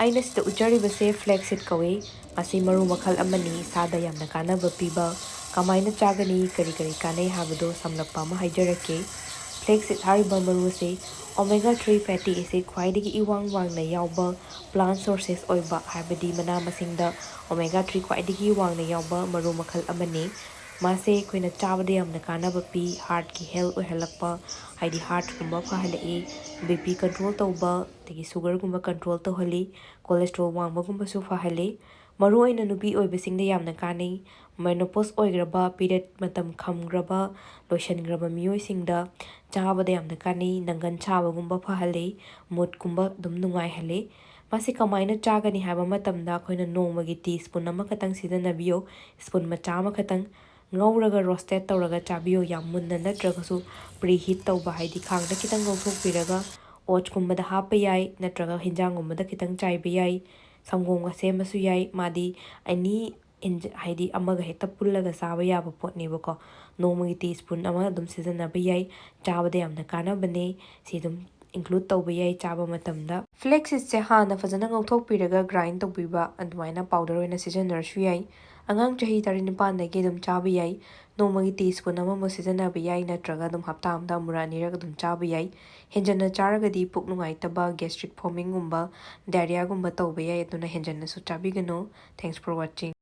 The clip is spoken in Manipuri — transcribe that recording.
ꯑꯩꯅ ꯁꯤꯗ ꯎꯠꯆꯔꯤꯕꯁꯦ ꯐ꯭ꯂꯦꯛꯁ ꯁꯤꯗ ꯀꯧꯏ꯫ ꯃꯁꯤ ꯃꯔꯨ ꯃꯈꯜ ꯑꯃꯅꯤ ꯏꯁꯥꯗ ꯌꯥꯝꯅ ꯀꯥꯟꯅꯕ ꯄꯤꯕ꯫ ꯀꯃꯥꯏꯅ ꯆꯥꯒꯅꯤ, ꯀꯔꯤ ꯀꯔꯤ ꯀꯥꯟꯅꯩ ꯍꯥꯏꯕꯗꯣ ꯁꯝꯂꯞꯄ ꯑꯃ ꯍꯥꯏꯖꯔꯛꯀꯦ꯫ ꯐ꯭ꯂꯦꯛꯁ ꯁꯤꯗ ꯍꯥꯏꯔꯤꯕ ꯃꯔꯨ ꯑꯁꯤ ꯑꯣꯃꯦꯒꯥ 3 ꯐꯦꯇꯤ ꯑꯦꯁꯤꯗ ꯈ꯭ꯋꯥꯏꯗꯒꯤ ꯏꯋꯥꯡ ꯋꯥꯡꯅ ꯌꯥꯎꯕ ꯄ꯭ꯂꯥꯟꯠ ꯁꯣꯔꯁꯦꯁ ꯑꯣꯏꯕ, ꯍꯥꯏꯕꯗꯤ ꯃꯅꯥ ꯃꯁꯤꯡꯗ ꯑꯣꯃꯦꯒꯥ 3 ꯈ꯭ꯋꯥꯏꯗꯒꯤ ꯋꯥꯡꯅ ꯌꯥꯎꯕ ꯃꯔꯨ ꯃꯈꯜ ꯑꯃꯅꯤ꯫ ꯃꯥꯁꯦ ꯑꯩꯈꯣꯏꯅ ꯆꯥꯕꯗ ꯌꯥꯝꯅ ꯀꯥꯟꯅꯕ ꯄꯤ, ꯍꯥꯔꯠꯀꯤ ꯍꯦꯜꯊ ꯑꯣꯏꯍꯜꯂꯛꯄ, ꯍꯥꯏꯗꯤ ꯍꯥꯔꯠꯀꯨꯝꯕ ꯐꯍꯜꯂꯛꯏ, ꯕꯤꯄꯤ ꯀꯟꯇ꯭ꯔꯣꯜ ꯇꯧꯕ, ꯑꯗꯒꯤ ꯁꯨꯒꯔꯒꯨꯝꯕ ꯀꯟꯇ꯭ꯔꯣꯜ ꯇꯧꯍꯜꯂꯤ, ꯀꯣꯂꯦꯁꯇ꯭ꯔꯣꯜ ꯋꯥꯡꯕꯒꯨꯝꯕꯁꯨ ꯐꯍꯜꯂꯤ꯫ ꯃꯔꯨꯑꯣꯏꯅ ꯅꯨꯄꯤ ꯑꯣꯏꯕꯁꯤꯡꯗ ꯌꯥꯝꯅ ꯀꯥꯟꯅꯩ꯫ ꯃꯦꯅꯣꯄꯣꯁ ꯑꯣꯏꯈ꯭ꯔꯕ, ꯄꯤꯔꯤꯌꯗ ꯃꯇꯝ ꯈꯝꯈ꯭ꯔꯕ, ꯂꯣꯏꯁꯤꯟꯈ꯭ꯔꯕ ꯃꯤꯑꯣꯏꯁꯤꯡꯗ ꯆꯥꯕꯗ ꯌꯥꯝꯅ ꯀꯥꯟꯅꯩ, ꯅꯪꯒꯟ ꯁꯥꯕꯒꯨꯝꯕ ꯐꯍꯜꯂꯤ, ꯃꯨꯠꯀꯨꯝꯕ ꯑꯗꯨꯝ ꯅꯨꯡꯉꯥꯏꯍꯜꯂꯤ꯫ ꯃꯁꯤ ꯀꯃꯥꯏꯅ ꯆꯥꯒꯅꯤ ꯍꯥꯏꯕ ꯃꯇꯝꯗ ꯑꯩꯈꯣꯏꯅ ꯅꯣꯡꯃꯒꯤ ꯇꯤꯁꯄꯨꯟ ꯑꯃꯈꯛꯇꯪ ꯁꯤꯖꯤꯟꯅꯕꯤꯌꯨ꯫ ꯁ꯭ꯄꯨꯟ ꯃꯆꯥ ꯑꯃꯈꯛꯇꯪ ꯉꯧꯔꯒ ꯔꯣꯁꯇꯦꯠ ꯇꯧꯔꯒ ꯆꯥꯕꯤꯌꯨ, ꯌꯥꯝ ꯃꯨꯟꯅ ꯅꯠꯇ꯭ꯔꯒꯁꯨ ꯄ꯭ꯔꯤꯍꯤꯠ ꯇꯧꯕ, ꯍꯥꯏꯗꯤ ꯈꯥꯡꯗ ꯈꯤꯇꯪ ꯉꯧꯊꯣꯛꯄꯤꯔꯒ ꯑꯣꯠꯁꯀꯨꯝꯕꯗ ꯍꯥꯞꯄ ꯌꯥꯏ, ꯅꯠꯇ꯭ꯔꯒ ꯍꯤꯟꯖꯥꯡꯒꯨꯝꯕꯗ ꯈꯤꯇꯪ ꯆꯥꯏꯕ ꯌꯥꯏ, ꯁꯪꯒꯣꯝꯒ ꯁꯦꯝꯕꯁꯨ ꯌꯥꯏ꯫ ꯃꯥꯗꯤ ꯑꯦꯅꯤ ꯍꯥꯏꯗꯤ ꯑꯃꯒ ꯍꯦꯛꯇ ꯄꯨꯜꯂꯒ ꯆꯥꯕ ꯌꯥꯕ ꯄꯣꯠꯅꯦꯕꯀꯣ꯫ ꯅꯣꯡꯃꯒꯤ ꯇꯤꯁꯄꯨꯟ ꯑꯃ ꯑꯗꯨꯝ ꯁꯤꯖꯤꯟꯅꯕ ꯌꯥꯏ, ꯆꯥꯕꯗ ꯌꯥꯝꯅ ꯀꯥꯟꯅꯕꯅꯦ꯫ ꯁꯤ ꯑꯗꯨꯝ ꯏꯟꯀ꯭ꯂꯨꯗ ꯇꯧꯕ ꯌꯥꯏ ꯆꯥꯕ ꯃꯇꯝꯗ꯫ ꯐ꯭ꯂꯦꯛꯁ ꯁꯤꯗꯁꯦ ꯍꯥꯟꯅ ꯐꯖꯅ ꯉꯧꯊꯣꯛꯄꯤꯔꯒ ꯒ꯭ꯔꯥꯏꯟ ꯇꯧꯕꯤꯕ, ꯑꯗꯨꯃꯥꯏꯅ ꯄꯥꯎꯗꯔ ꯑꯣꯏꯅ ꯁꯤꯖꯤꯟꯅꯔꯁꯨ ꯌꯥꯏ꯫ ꯑꯉꯥꯡ ꯆꯍꯤ 19ꯗꯒꯤ ꯑꯗꯨꯝ ꯆꯥꯕ ꯌꯥꯏ꯫ ꯅꯣꯡꯃꯒꯤ ꯇꯤꯁꯄꯨꯟ ꯑꯃꯃꯨꯛ ꯁꯤꯖꯤꯟꯅꯕ ꯌꯥꯏ, ꯅꯠꯇ꯭ꯔꯒ ꯑꯗꯨꯝ ꯍꯞꯇꯥ ꯑꯃꯗ ꯑꯃꯨꯔꯛ ꯑꯅꯤꯔꯛ ꯑꯗꯨꯝ ꯆꯥꯕ ꯌꯥꯏ꯫ ꯍꯦꯟꯖꯟꯅ ꯆꯥꯔꯒꯗꯤ ꯄꯨꯛ ꯅꯨꯡꯉꯥꯏꯇꯕ, ꯒꯦꯁꯇ꯭ꯔꯤꯛ ꯐꯣꯃꯤꯡꯒꯨꯝꯕ, ꯗꯥꯏꯔꯤꯌꯥꯒꯨꯝꯕ ꯇꯧꯕ ꯌꯥꯏ, ꯑꯗꯨꯅ ꯍꯦꯟꯖꯟꯅꯁꯨ ꯆꯥꯕꯤꯒꯅꯨ꯫ Thanks for washing.